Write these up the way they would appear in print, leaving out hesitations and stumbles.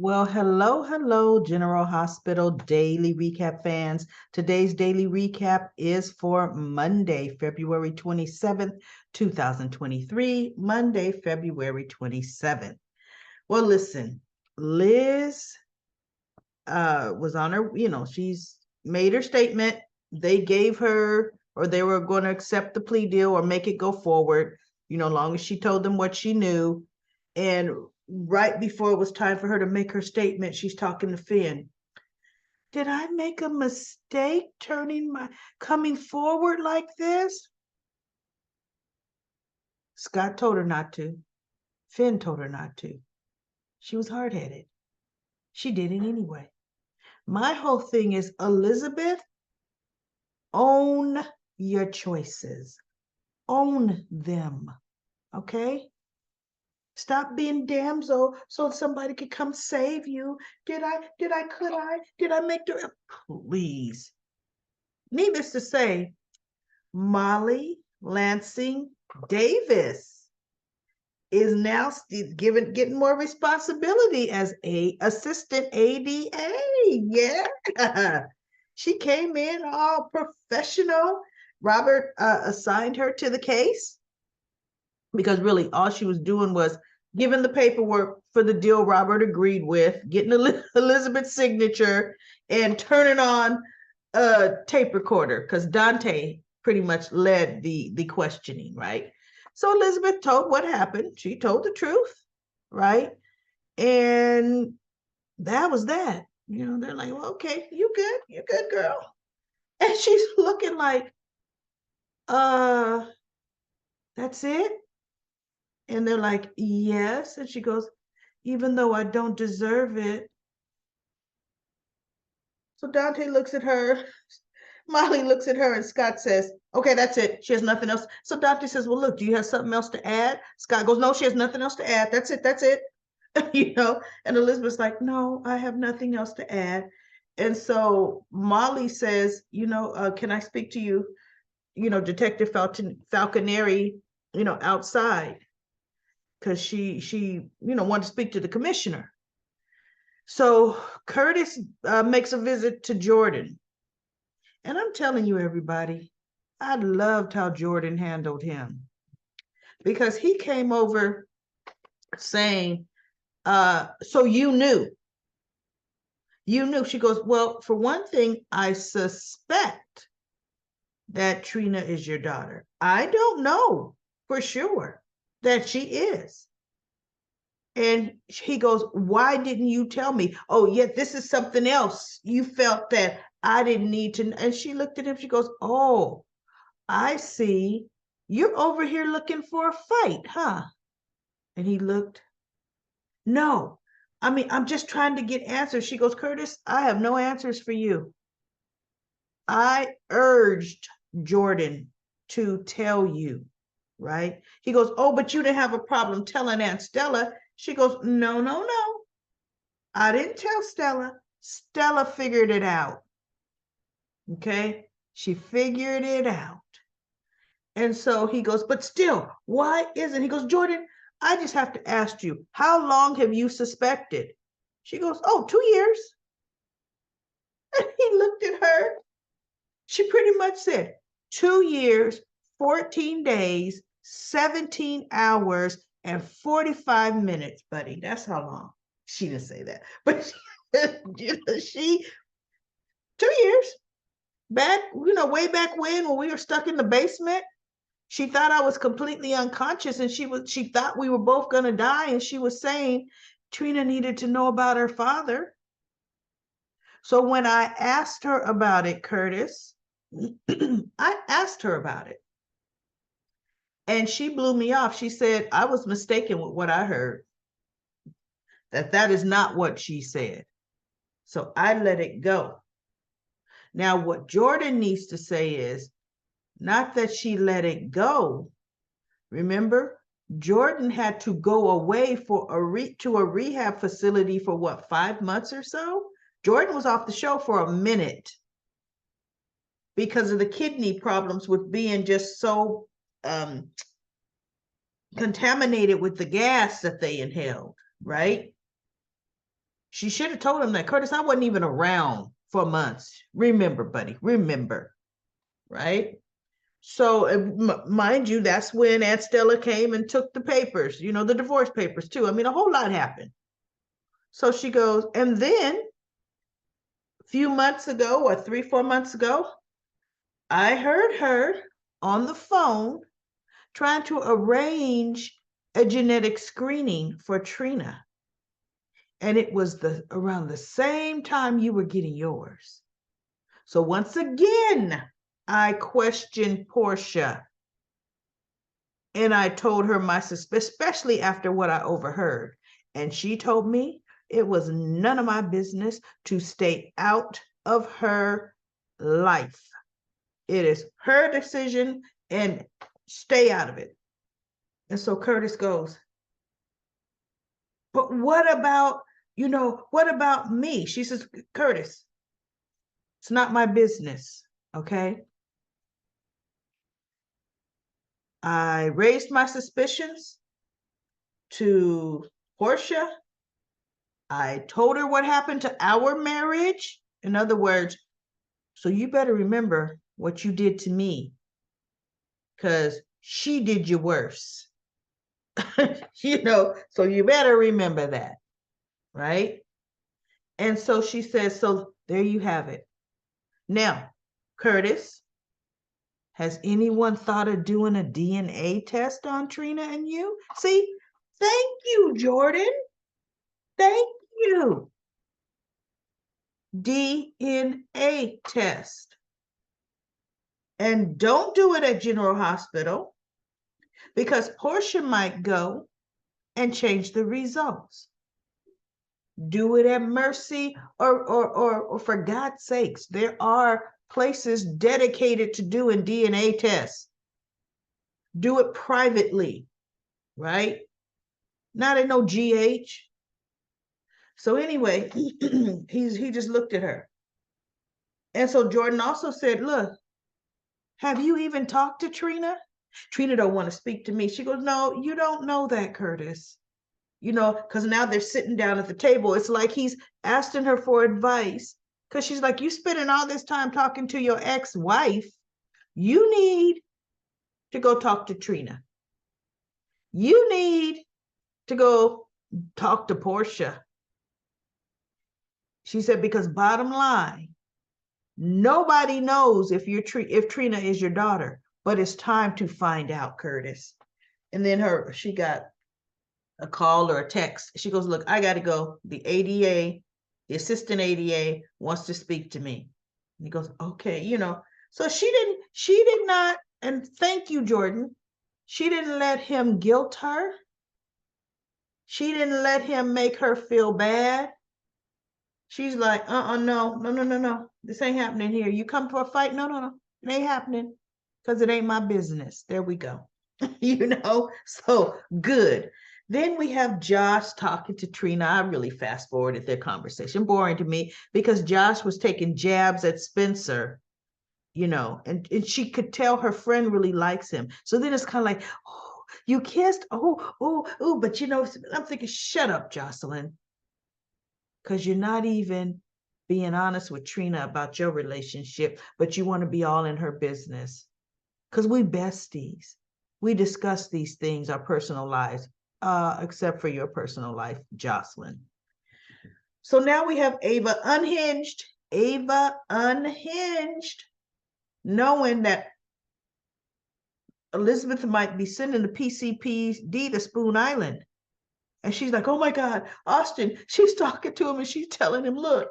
Well, hello, General Hospital Daily Recap fans. Today's daily recap is for Monday, February 27th, 2023. Monday, February 27th. Well, listen, Liz was on her, she's made her statement. They gave her, or they were going to accept the plea deal or make it go forward, long as she told them what she knew. And right before it was time for her to make her statement, she's talking to Finn. Did I make a mistake coming forward like this? Scott told her not to. Finn told her not to. She was hard-headed. She did it anyway. My whole thing is, Elizabeth, own your choices. Own them. Okay? Stop being damsel so somebody could come save you. Did I make the... Please. Needless to say, Molly Lansing Davis is now getting more responsibility as a assistant ADA. Yeah. She came in all professional. Robert assigned her to the case because really all she was doing was giving the paperwork for the deal Robert agreed with, getting Elizabeth's signature, and turning on a tape recorder because Dante pretty much led the questioning, right? So Elizabeth told what happened. She told the truth, right? And that was that. They're like, well, okay, you good, girl. And she's looking like, that's it? And they're like, yes. And she goes, even though I don't deserve it. So Dante looks at her, Molly looks at her, and Scott says, okay, that's it. She has nothing else. So Dante says, well, look, do you have something else to add? Scott goes, no, she has nothing else to add. That's it. And Elizabeth's like, no, I have nothing else to add. And so Molly says, can I speak to you, Detective Falconeri, outside, because she wanted to speak to the commissioner. So Curtis makes a visit to Jordan. And I'm telling you, everybody, I loved how Jordan handled him because he came over saying, so you knew. She goes, well, for one thing, I suspect that Trina is your daughter. I don't know for sure that she is. And he goes, why didn't you tell me? Oh, yeah, this is something else. You felt that I didn't need to. And she looked at him. She goes, oh, I see. You're over here looking for a fight, huh? And he looked, no, I'm just trying to get answers. She goes, Curtis, I have no answers for you. I urged Jordan to tell you, right? He goes, oh, but you didn't have a problem telling Aunt Stella. She goes, no. I didn't tell Stella. Stella figured it out. Okay? She figured it out. And so he goes, but still, why isn't he goes, Jordan, I just have to ask you, how long have you suspected? She goes, oh, 2 years. And he looked at her. She pretty much said, 2 years, 14 days, 17 hours, and 45 minutes, buddy. That's how long. She didn't say that, but she 2 years back, way back when we were stuck in the basement. She thought I was completely unconscious, and she thought we were both going to die. And she was saying Trina needed to know about her father. So when I asked her about it, Curtis, I asked her about it. And she blew me off. She said, I was mistaken with what I heard. That is not what she said. So I let it go. Now, what Jordan needs to say is not that she let it go. Remember, Jordan had to go away to a rehab facility for what, 5 months or so? Jordan was off the show for a minute because of the kidney problems with being just so contaminated with the gas that they inhaled, right? She should have told him that. Curtis, I wasn't even around for months. Remember, buddy, remember, right? So mind you, that's when Aunt Stella came and took the papers, you know, the divorce papers too. I mean, a whole lot happened. So she goes, and then a few months ago, or 3, 4 months ago, I heard her on the phone trying to arrange a genetic screening for Trina. And it was around the same time you were getting yours. So once again, I questioned Portia. And I told her my suspicion, especially after what I overheard. And she told me it was none of my business to stay out of her life. It is her decision and stay out of it. And so Curtis goes, but what about, what about me? She says, Curtis, it's not my business, okay? I raised my suspicions to Portia. I told her what happened to our marriage. In other words, so you better remember what you did to me, because she did you worse. So you better remember that, right? And so she says, so there you have it. Now, Curtis, has anyone thought of doing a DNA test on Trina and you? See, thank you, Jordan. Thank you. DNA test. And don't do it at General Hospital, because Portia might go and change the results. Do it at Mercy, or for God's sakes, there are places dedicated to doing DNA tests. Do it privately, right? Not at no GH. So anyway, he just looked at her. And so Jordan also said, look, have you even talked to Trina? Trina don't want to speak to me. She goes, no, you don't know that, Curtis. Because now they're sitting down at the table. It's like he's asking her for advice, because she's like, you spending all this time talking to your ex-wife. You need to go talk to Trina. You need to go talk to Portia. She said, because bottom line, nobody knows if Trina is your daughter, but it's time to find out, Curtis. And then she got a call or a text. She goes, look, I got to go. The ADA, the assistant ADA wants to speak to me. And he goes, okay, So she did not, and thank you, Jordan. She didn't let him guilt her. She didn't let him make her feel bad. She's like, no. This ain't happening here. You come for a fight? No. It ain't happening, because it ain't my business. There we go. So good. Then we have Josh talking to Trina. I really fast forwarded their conversation. Boring to me, because Josh was taking jabs at Spencer, and she could tell her friend really likes him. So then it's kind of like, oh, you kissed? Oh, but I'm thinking, shut up, Jocelyn. Because you're not even being honest with Trina about your relationship, but you want to be all in her business. Because we besties. We discuss these things, our personal lives, except for your personal life, Jocelyn. So now we have Ava unhinged. Ava unhinged, knowing that Elizabeth might be sending the PCPD to Spoon Island. And she's like, oh my God, Austin, she's talking to him and she's telling him, look,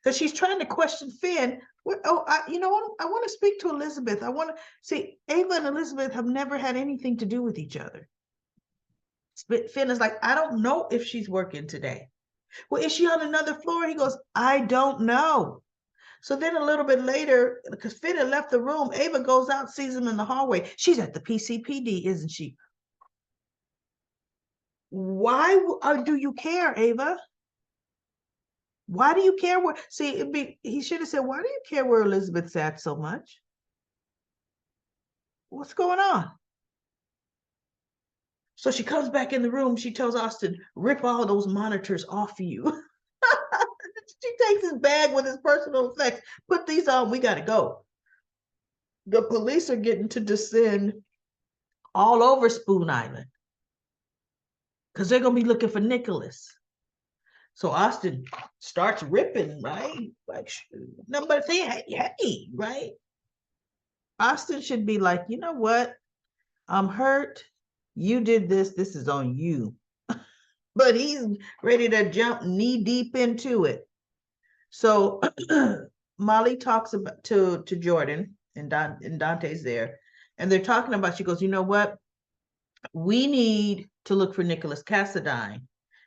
because she's trying to question Finn. I want to speak to Elizabeth. I want to see, Ava and Elizabeth have never had anything to do with each other. Finn is like, I don't know if she's working today. Well, is she on another floor? He goes, I don't know. So then a little bit later, because Finn had left the room, Ava goes out, sees him in the hallway. She's at the PCPD, isn't she? Why do you care, Ava? Why do you care where? See, he should have said, why do you care where Elizabeth's at so much? What's going on? So she comes back in the room. She tells Austin, rip all those monitors off you. takes his bag with his personal effects. Put these on. We got to go. The police are getting to descend all over Spoon Island because they're going to be looking for Nicholas. So Austin starts ripping, right? Like, nobody say, hey, right? Austin should be like, you know what? I'm hurt. You did this. This is on you. But he's ready to jump knee deep into it. So Molly talks about to Jordan and Dante's there, and they're talking about. She goes, you know what? We need to look for Nicholas Cassadine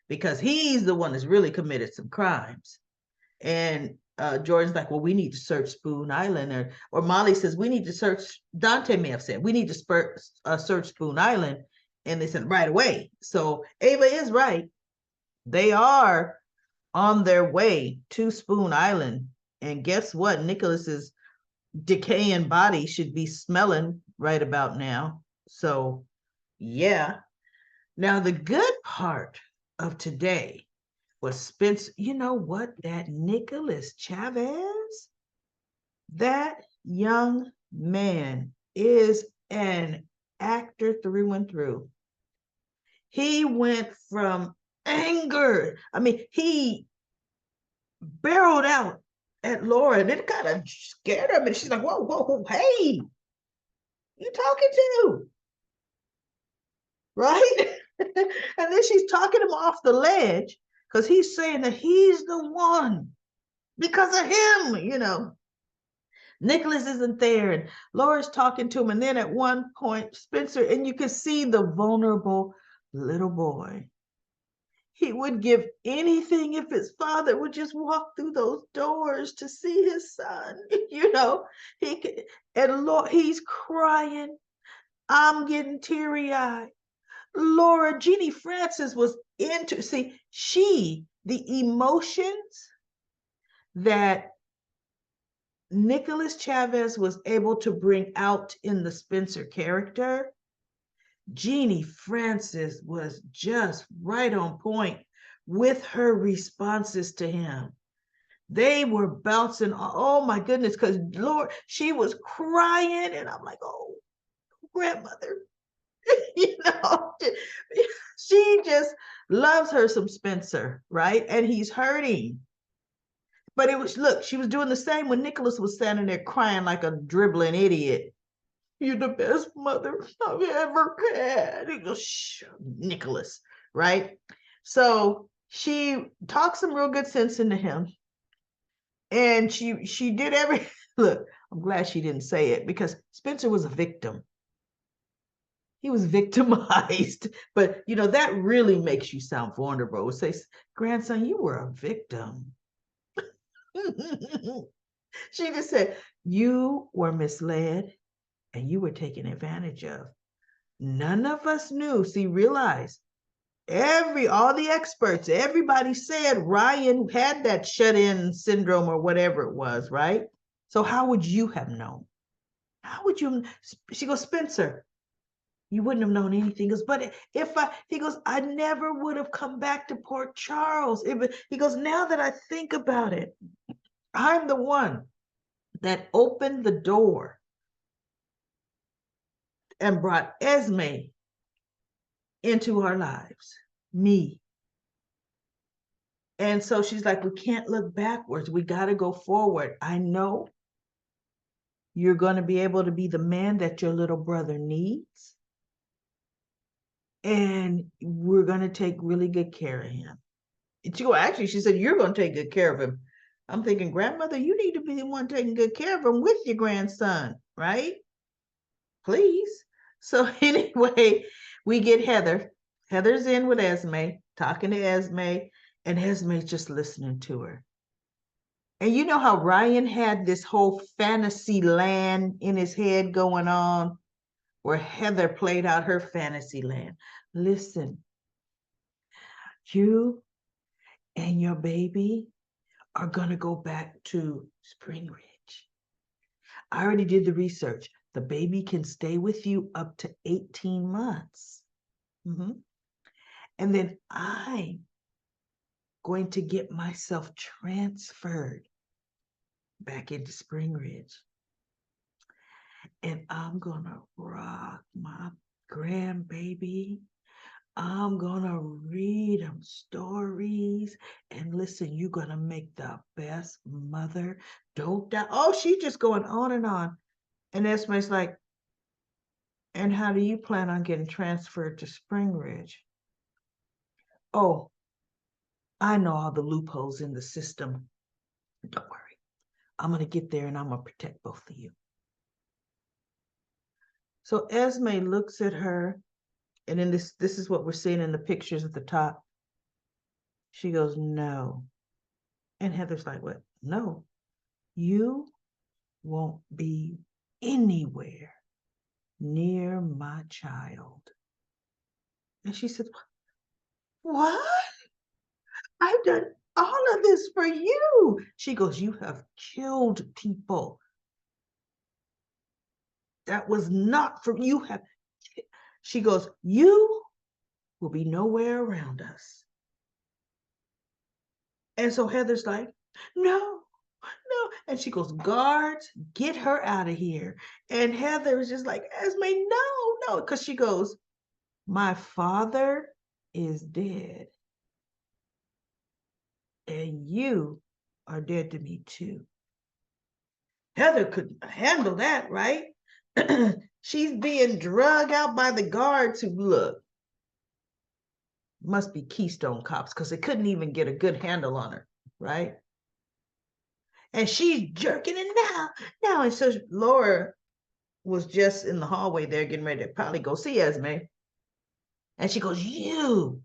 because he's the one that's really committed some crimes. And Jordan's like, well, we need to search Spoon Island, or Molly says we need to search. Dante may have said we need to search Spoon Island, and they said right away. So Ava is right. They are on their way to Spoon Island, and guess what? Nicholas's decaying body should be smelling right about now. So, yeah. Now the good part of today was Spencer. You know what? That Nicholas Chavez, that young man is an actor through and through. He went from anger. I mean, he barreled out at Laura, and it kind of scared her. And she's like, whoa, whoa, whoa, hey, you talking to? Right? And then she's talking him off the ledge because he's saying that he's the one because of him, you know. Nicholas isn't there, and Laura's talking to him. And then at one point, Spencer, and you can see the vulnerable little boy. He would give anything if his father would just walk through those doors to see his son. You know, he could, and Lord, he's crying. I'm getting teary-eyed. Laura, Jeannie Francis was into, see, the emotions that Nicholas Chavez was able to bring out in the Spencer character, Jeannie Francis was just right on point with her responses to him. They were bouncing, oh my goodness, because Lord, she was crying, and I'm like, oh, grandmother, you know, she just loves her some Spencer, right? And he's hurting. But it was, look, she was doing the same when Nicholas was standing there crying like a dribbling idiot. You're the best mother I've ever had. He goes, shh, Nicholas, right? So she talked some real good sense into him. And she did every look, I'm glad she didn't say it because Spencer was a victim. He was victimized. But you know, that really makes you sound vulnerable. It says, grandson, you were a victim. She just said, you were misled and you were taken advantage of. None of us knew. See, realize all the experts, everybody said Ryan had that shut-in syndrome or whatever it was, right? So how would you have known? How would you? She goes, Spencer, you wouldn't have known anything. He goes, but he goes, I never would have come back to Port Charles. He goes, now that I think about it, I'm the one that opened the door and brought Esme into our lives, me. And so she's like, we can't look backwards. We got to go forward. I know you're going to be able to be the man that your little brother needs. And we're going to take really good care of him. Actually, she said, you're going to take good care of him. I'm thinking, grandmother, you need to be the one taking good care of him with your grandson, right? Please. So anyway, we get Heather. Heather's in with Esme, talking to Esme, and Esme's just listening to her. And you know how Ryan had this whole fantasy land in his head going on, where Heather played out her fantasy land. Listen, you and your baby are going to go back to Spring Ridge. I already did the research. The baby can stay with you up to 18 months. Mm-hmm. And then I'm going to get myself transferred back into Spring Ridge. And I'm gonna rock my grandbaby. I'm gonna read them stories. And listen, you're gonna make the best mother. Don't doubt. Oh, she's just going on and on. And Esme's like, and how do you plan on getting transferred to Spring Ridge? Oh, I know all the loopholes in the system. Don't worry. I'm going to get there and I'm going to protect both of you. So Esme looks at her, and then this is what we're seeing in the pictures at the top. She goes, no. And Heather's like, what? No, you won't be anywhere near my child. And she said, what? I've done all of this for you. She goes, you have killed people. That was not for you. She goes, you will be nowhere around us. And so Heather's like, no, no. And she goes, guards, get her out of here. And Heather is just like, Esme, no, no. Because she goes, my father is dead. And you are dead to me too. Heather couldn't handle that, right? She's being drugged out by the guards who look. Must be Keystone cops because they couldn't even get a good handle on her, right? And she's jerking it now. And so Laura was just in the hallway there getting ready to probably go see Esme. And she goes, you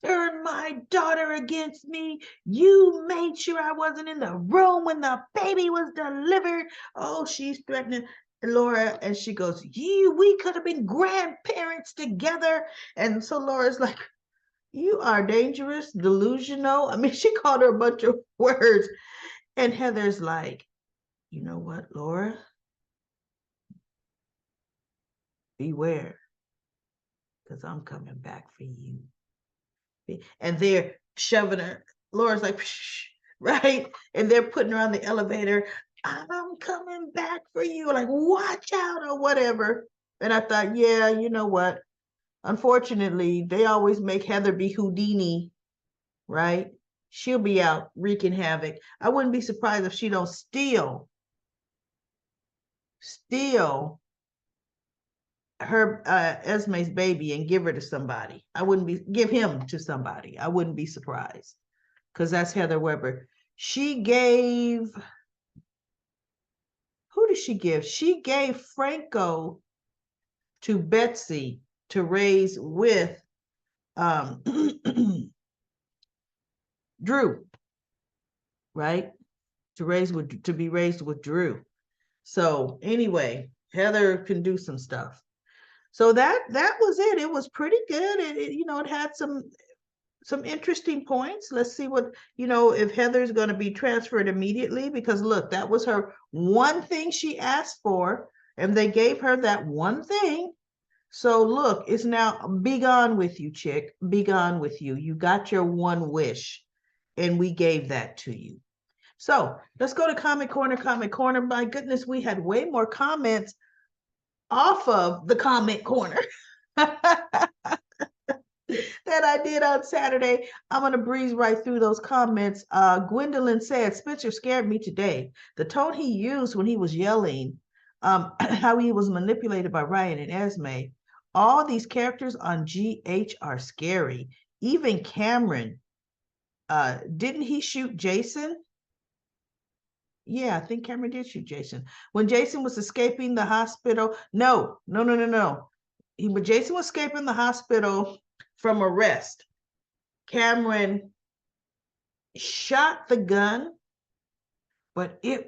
turned my daughter against me. You made sure I wasn't in the room when the baby was delivered. Oh, she's threatening Laura. And she goes, we could have been grandparents together. And so Laura's like, you are dangerous, delusional. I mean, she called her a bunch of words. And Heather's like, you know what, Laura? Beware, because I'm coming back for you. And they're shoving her. Laura's like, psh, right? And they're putting her on the elevator. I'm coming back for you. Like, watch out or whatever. And I thought, yeah, you know what? Unfortunately, they always make Heather be Houdini, right? She'll be out wreaking havoc. I wouldn't be surprised if she don't steal her Esme's baby and give her to somebody. Give him to somebody. I wouldn't be surprised because that's Heather Weber. She gave, who did she give? She gave Franco to Betsy to raise with Drew, right? To be raised with Drew. So anyway, Heather can do some stuff. So that was it. It was pretty good. It had some interesting points. Let's see what, if Heather's going to be transferred immediately, because look, that was her one thing she asked for, and they gave her that one thing. So look, it's now be gone with you, chick. Be gone with you. You got your one wish, and we gave that to you. So let's go to Comment Corner. Comment Corner. My goodness, we had way more comments off of the Comment Corner that I did on Saturday. I'm going to breeze right through those comments. Gwendolyn said, Spencer scared me today. The tone he used when he was yelling, how he was manipulated by Ryan and Esme. All these characters on GH are scary. Even Cameron. Didn't he shoot Jason? Yeah, I think Cameron did shoot Jason. When Jason was escaping the hospital. No. When Jason was escaping the hospital from arrest, Cameron shot the gun, but it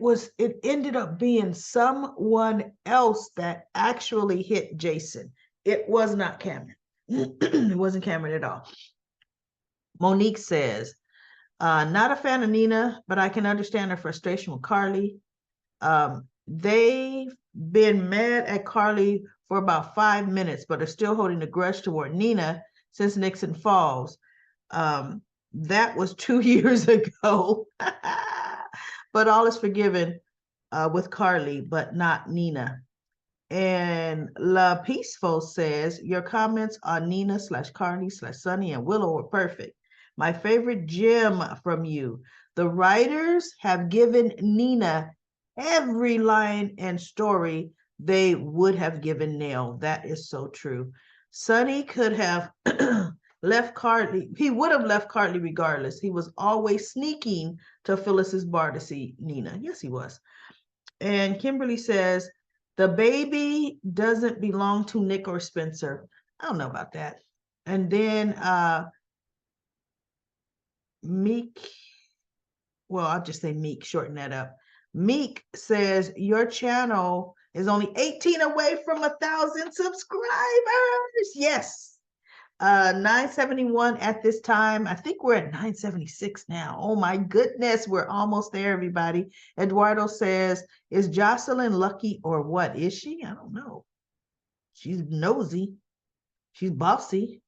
ended up being someone else that actually hit Jason. It was not Cameron. It wasn't Cameron at all. Monique says, not a fan of Nina, but I can understand her frustration with Carly. They've been mad at Carly for about 5 minutes, but are still holding a grudge toward Nina since Nixon Falls. That was 2 years ago. But all is forgiven with Carly, but not Nina. And La Peaceful says, your comments on Nina / Carly / Sunny and Willow were perfect. My favorite gem from you. The writers have given Nina every line and story they would have given Nell. That is so true. Sunny could have left Carly. He would have left Carly regardless. He was always sneaking to Phyllis's bar to see Nina. Yes, he was. And Kimberly says, the baby doesn't belong to Nick or Spencer. I don't know about that. And then Meek, well, I'll just say Meek, shorten that up. Meek says, your channel is only 18 away from 1,000 subscribers. Yes. 971 at this time. I think we're at 976 now. Oh my goodness, we're almost there, everybody. Eduardo says, is Jocelyn lucky or what? Is she? I don't know. She's nosy. She's bossy.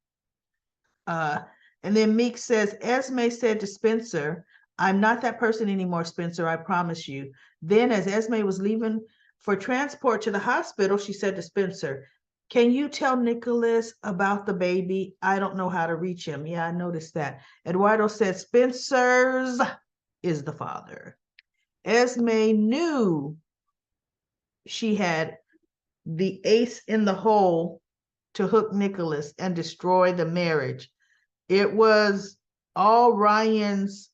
And then Meek says, Esme said to Spencer, I'm not that person anymore, Spencer, I promise you. Then as Esme was leaving for transport to the hospital, she said to Spencer, can you tell Nicholas about the baby? I don't know how to reach him. Yeah, I noticed that. Eduardo said, Spencer's is the father. Esme knew she had the ace in the hole to hook Nicholas and destroy the marriage. It was all Ryan's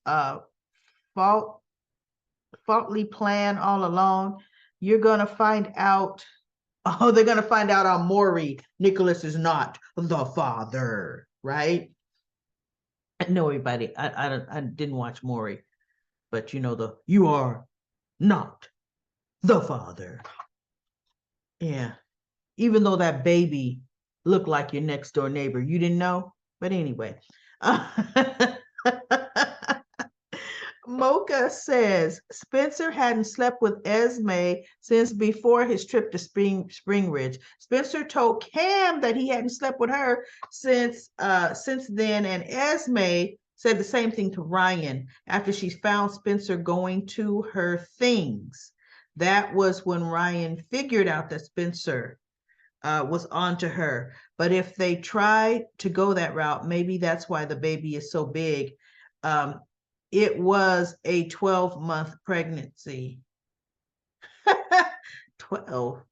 faultly plan all along. You're going to find out. Oh, they're going to find out on Maury. Nicholas is not the father, right? No, everybody, I didn't watch Maury, but you are not the father. Yeah. Even though that baby looked like your next door neighbor, you didn't know. But anyway, Mocha says Spencer hadn't slept with Esme since before his trip to Spring Ridge. Spencer told Cam that he hadn't slept with her since then, and Esme said the same thing to Ryan after she found Spencer going to her things. That was when Ryan figured out that Spencer was onto her. But if they try to go that route, maybe that's why the baby is so big. It was a 12-month pregnancy. 12,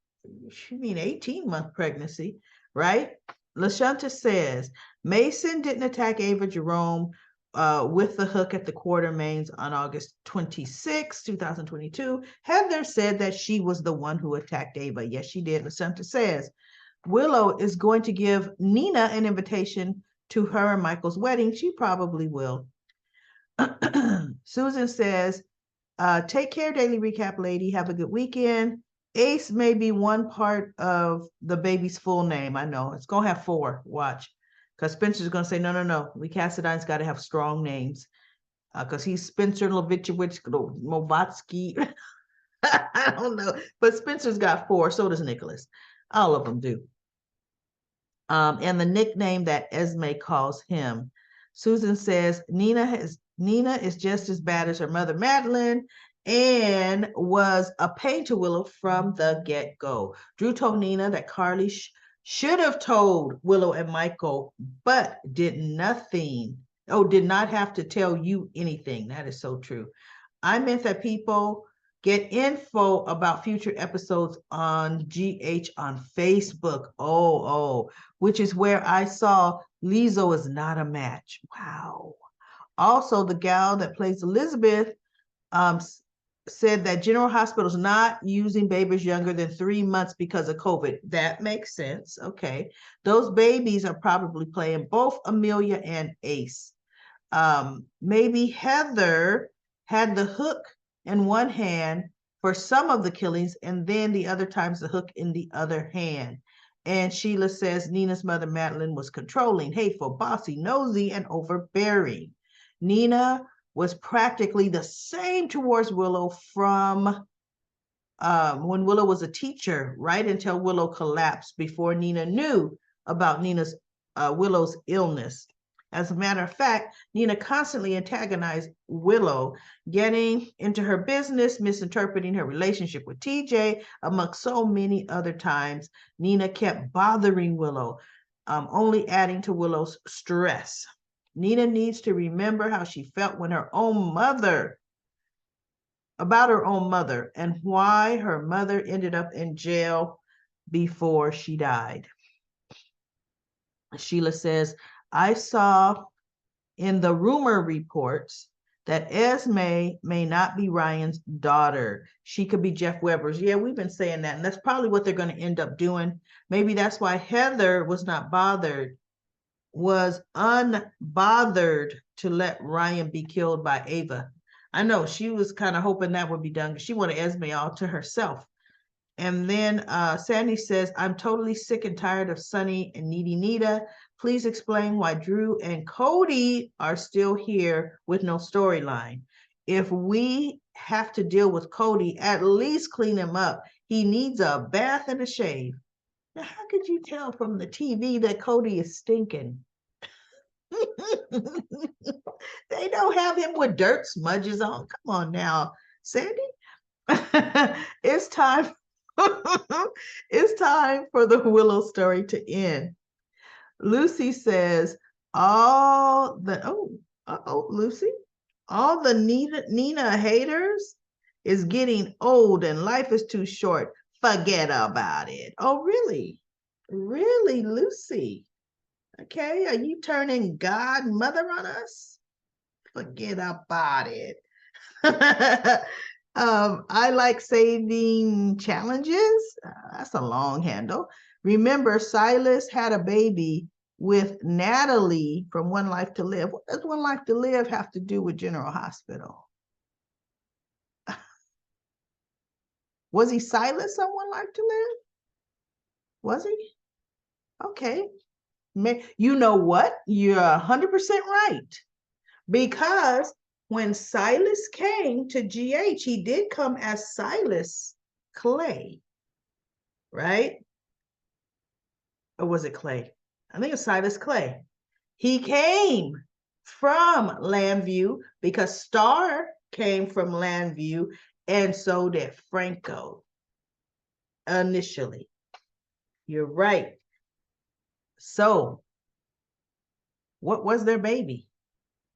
you mean 18-month pregnancy, right? LaShunta says, Mason didn't attack Ava Jerome with the hook at the Quartermains on August 26, 2022. Heather said that she was the one who attacked Ava. Yes, she did. LaShunta says, Willow is going to give Nina an invitation to her and Michael's wedding. She probably will. Susan says, take care, Daily Recap lady. Have a good weekend. Ace may be one part of the baby's full name. I know. It's going to have 4. Watch. Because Spencer's going to say, no. We Cassidyne's got to have strong names. Because he's Spencer Lovichowicz, Movatsky. I don't know. But Spencer's got 4. So does Nicholas. All of them do. And the nickname that Esme calls him. Susan says, Nina is just as bad as her mother, Madeline, and was a pain to Willow from the get-go. Drew told Nina that Carly should have told Willow and Michael, but did nothing. Oh, did not have to tell you anything. That is so true. I meant that people get info about future episodes on GH on Facebook. Oh, which is where I saw Lizzo is not a match. Wow. Also, the gal that plays Elizabeth said that General Hospital is not using babies younger than 3 months because of COVID. That makes sense. Okay. Those babies are probably playing both Amelia and Ace. Maybe Heather had the hook in one hand for some of the killings, and then the other times the hook in the other hand. And Sheila says Nina's mother, Madeline, was controlling, hateful, bossy, nosy, and overbearing. Nina was practically the same towards Willow from when Willow was a teacher, right until Willow collapsed before Nina knew about Willow's illness. As a matter of fact, Nina constantly antagonized Willow, getting into her business, misinterpreting her relationship with TJ, among so many other times. Nina kept bothering Willow, only adding to Willow's stress. Nina needs to remember how she felt when about her own mother, and why her mother ended up in jail before she died. Sheila says, I saw in the rumor reports that Esme may not be Ryan's daughter. She could be Jeff Weber's. Yeah, we've been saying that, and that's probably what they're going to end up doing. Maybe that's why Heather was unbothered to let Ryan be killed by Ava. I know she was kind of hoping that would be done because she wanted Esme all to herself. And then Sandy says, I'm totally sick and tired of Sunny and Needy Nita. Please explain why Drew and Cody are still here with no storyline. If we have to deal with Cody, at least clean him up. He needs a bath and a shave. Now, how could you tell from the TV that Cody is stinking? They don't have him with dirt smudges on. Come on now, Sandy. It's time. It's time for the Willow story to end. Lucy says, Lucy, all the Nina haters is getting old and life is too short. Forget about it. Oh, really? Really, Lucy? Okay, are you turning godmother on us? Forget about it. I like saving challenges. That's a long handle. Remember, Silas had a baby with Natalie from One Life to Live. What does One Life to Live have to do with General Hospital? Was he Silas on One Life to Live? Was he? Okay. You know what? You're 100% right. Because when Silas came to GH, he did come as Silas Clay, right? Or was it Clay? I think it's Silas Clay. He came from Landview because Star came from Landview, and so did Franco initially. You're right. So, what was their baby?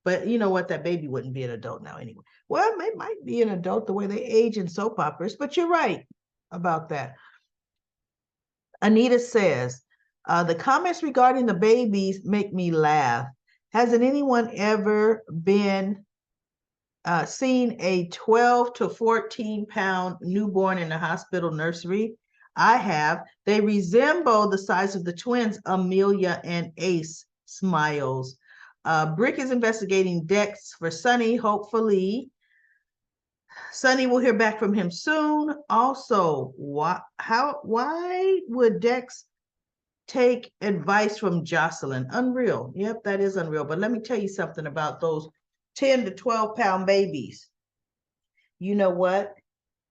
But you know what? That baby wouldn't be an adult now anyway. Well, it might be an adult the way they age in soap operas, but you're right about that. Anita says, the comments regarding the babies make me laugh. Hasn't anyone ever been seen a 12 to 14 pound newborn in a hospital nursery? I have. They resemble the size of the twins, Amelia and Ace. Smiles. Brick is investigating Dex for Sunny, hopefully. Sunny will hear back from him soon. Also, why would Dex take advice from Jocelyn? Unreal. Yep, that is unreal. But let me tell you something about those 10 to 12 pound babies. You know what?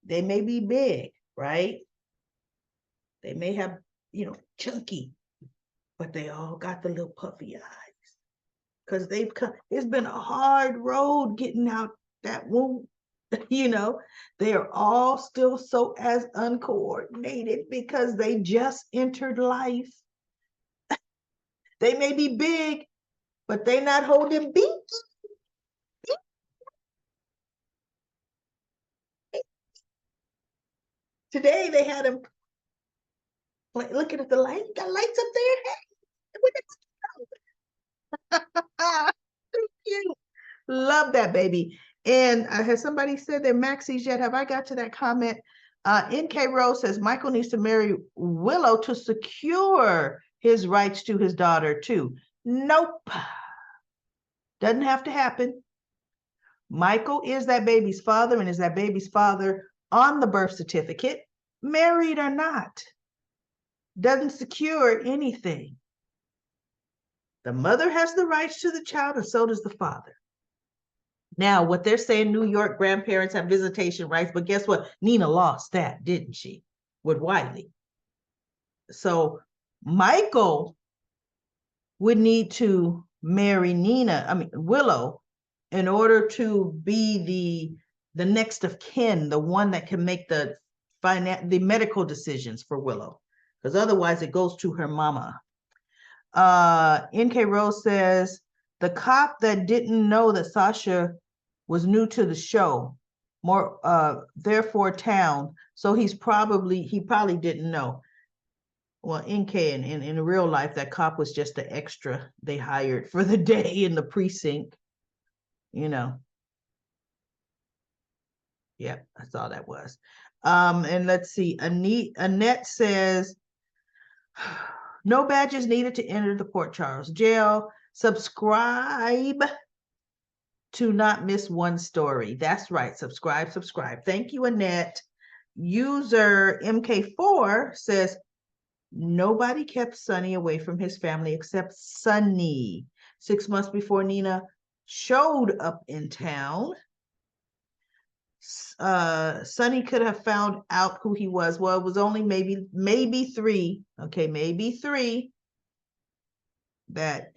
They may be big, right? They may have, chunky, but they all got the little puffy eyes. Because it's been a hard road getting out that womb. They are all still so as uncoordinated because they just entered life. They may be big, but they not holding beak. Today they had them looking at the light. Got lights up there. Cute. Love that baby. And has somebody said they're Maxie's yet? Have I got to that comment? NK Rose says Michael needs to marry Willow to secure his rights to his daughter too. Nope. Doesn't have to happen. Michael is that baby's father and is that baby's father on the birth certificate, married or not. Doesn't secure anything. The mother has the rights to the child and so does the father. Now, what they're saying, New York grandparents have visitation rights, but guess what? Nina lost that, didn't she? With Wiley. So Michael would need to marry Willow, in order to be the next of kin, the one that can make the medical decisions for Willow, because otherwise it goes to her mama. NK Rose says the cop that didn't know that Sasha was new to the show, therefore town, so he probably didn't know. Well, NK in real life, that cop was just the extra they hired for the day in the precinct, you know. Yep, that's all that was. And let's see, Annette says, no badges needed to enter the Port Charles jail. Subscribe to not miss one story. That's right, subscribe. Thank you, Annette. User MK4 says, nobody kept Sonny away from his family except Sonny. 6 months before Nina showed up in town, Sonny could have found out who he was. Well, it was only maybe three. Okay, maybe three that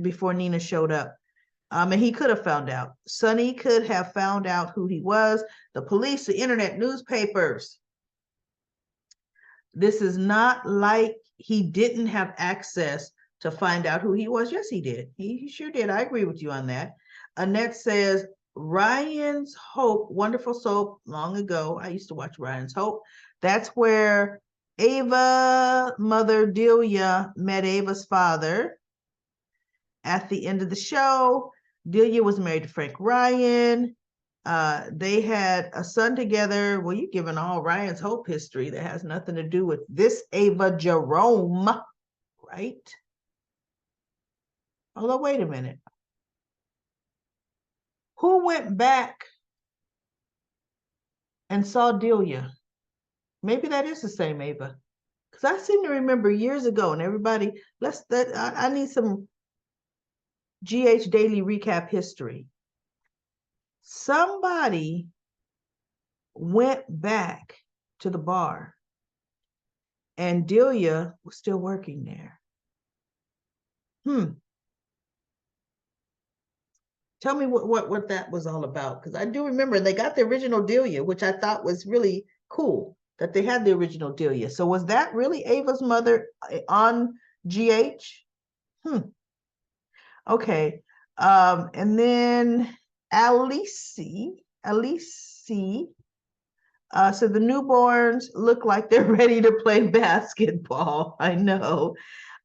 before Nina showed up. And he could have found out. Sonny could have found out who he was. The police, the internet, newspapers. This is not like he didn't have access to find out who he was. Yes, he did. He sure did. I agree with you on that. Annette says, Ryan's Hope, wonderful soap long ago. I used to watch Ryan's Hope. That's where Ava, mother Delia, met Ava's father. At the end of the show, Delia was married to Frank Ryan. They had a son together. Well, you're giving all Ryan's Hope history that has nothing to do with this Ava Jerome, right? Although, wait a minute. Who went back and saw Delia? Maybe that is the same Ava. Because I seem to remember years ago, and everybody, I need some GH Daily Recap history. Somebody went back to the bar and Delia was still working there. Tell me what that was all about, because I do remember they got the original Delia, which I thought was really cool that they had the original Delia. So was that really Ava's mother on GH? Okay. And then Alice, so the newborns look like they're ready to play basketball. I know.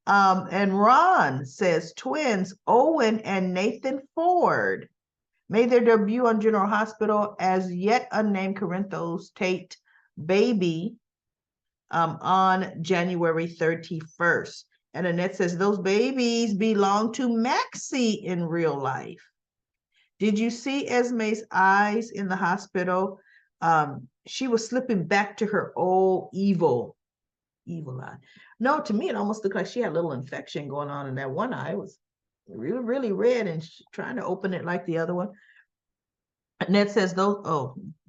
And Ron says twins Owen and Nathan Ford made their debut on General Hospital as yet unnamed Corinthos Tate baby on January 31st. And Annette says those babies belong to Maxie in real life. Did you see Esme's eyes in the hospital? She was slipping back to her old evil eye. No, to me, it almost looked like she had a little infection going on in that one eye. It was really, really red, and she's trying to open it like the other one. Ned says those,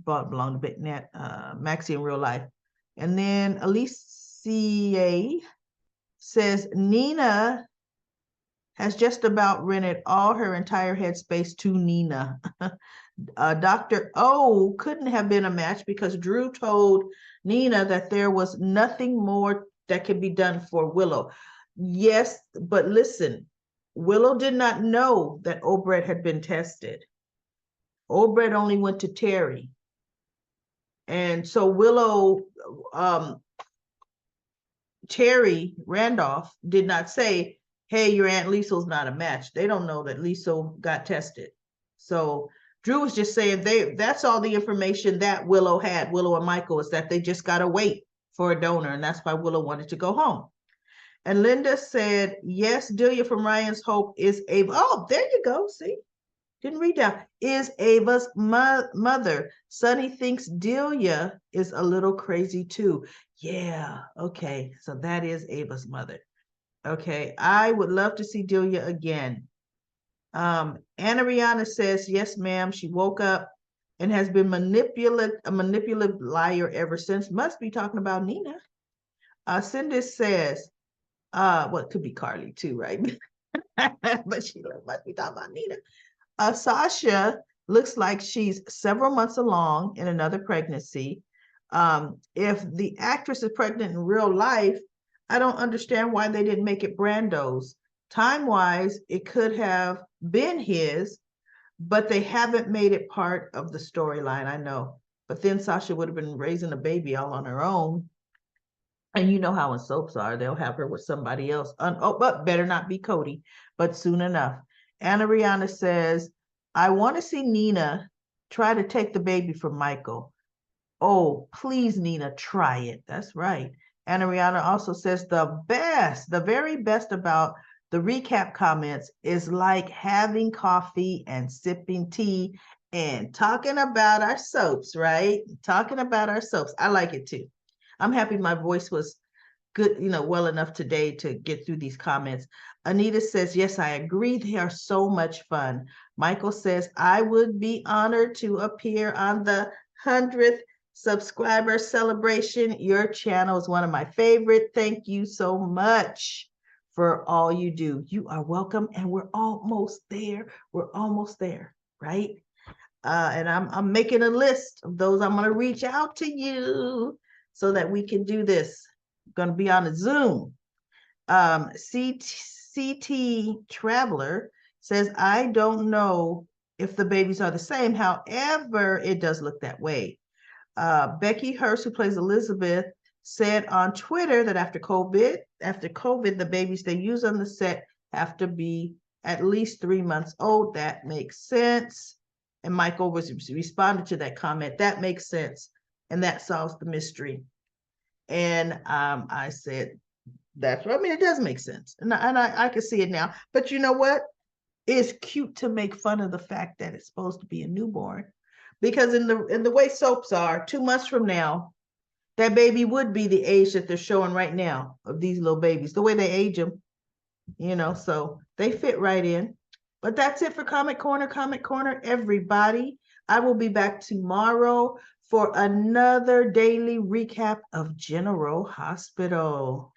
belong to Big Net, Maxie in real life. And then Alicia says Nina has just about rented all her entire headspace to Nina. Dr. O couldn't have been a match because Drew told Nina that there was nothing more that could be done for Willow. Yes, but listen, Willow did not know that Obred had been tested. Obred only went to Terry. And so Willow, Terry Randolph did not say, hey, your Aunt Liesel's not a match. They don't know that Liesel got tested. So Drew was just saying that's all the information that Willow had, Willow and Michael, is that they just got to wait for a donor. And that's why Willow wanted to go home. And Linda said, yes, Delia from Ryan's Hope is Ava. Oh, there you go. See, didn't read down. Is Ava's mother. Sonny thinks Delia is a little crazy too. Yeah, okay. So that is Ava's mother. Okay, I would love to see Delia again. Anna Rihanna says, yes, ma'am. She woke up and has been a manipulative liar ever since. Must be talking about Nina. Cindy says, well, it could be Carly too, right? But she must be talking about Nina. Sasha looks like she's several months along in another pregnancy. If the actress is pregnant in real life, I don't understand why they didn't make it Brando's. Time-wise, it could have been his, but they haven't made it part of the storyline, I know. But then Sasha would have been raising a baby all on her own. And you know how in soaps are, they'll have her with somebody else. Oh, but better not be Cody, but soon enough. Anna Rihanna says, I want to see Nina try to take the baby from Michael. Oh, please, Nina, try it. That's right. Anna Rihanna also says the very best about the recap comments is like having coffee and sipping tea and talking about our soaps, right? Talking about our soaps. I like it too. I'm happy my voice was good, well enough today to get through these comments. Anita says, yes, I agree. They are so much fun. Michael says, I would be honored to appear on the 100th subscriber celebration. Your channel is one of my favorite. Thank you so much for all you do. You are welcome. And we're almost there. We're almost there, right? And I'm making a list of those I'm going to reach out to you so that we can do this. I'm going to be on a Zoom. CT Traveler says, I don't know if the babies are the same. However, it does look that way. Becky Hurst, who plays Elizabeth, said on Twitter that after COVID, the babies they use on the set have to be at least 3 months old. That makes sense. And Michael responded to that comment. That makes sense. And that solves the mystery. And I said, that's right. I mean, it does make sense. And I can see it now. But you know what? It's cute to make fun of the fact that it's supposed to be a newborn. Because in the way soaps are, 2 months from now, that baby would be the age that they're showing right now of these little babies, the way they age them, so they fit right in. But that's it for Comic Corner, everybody. I will be back tomorrow for another daily recap of General Hospital.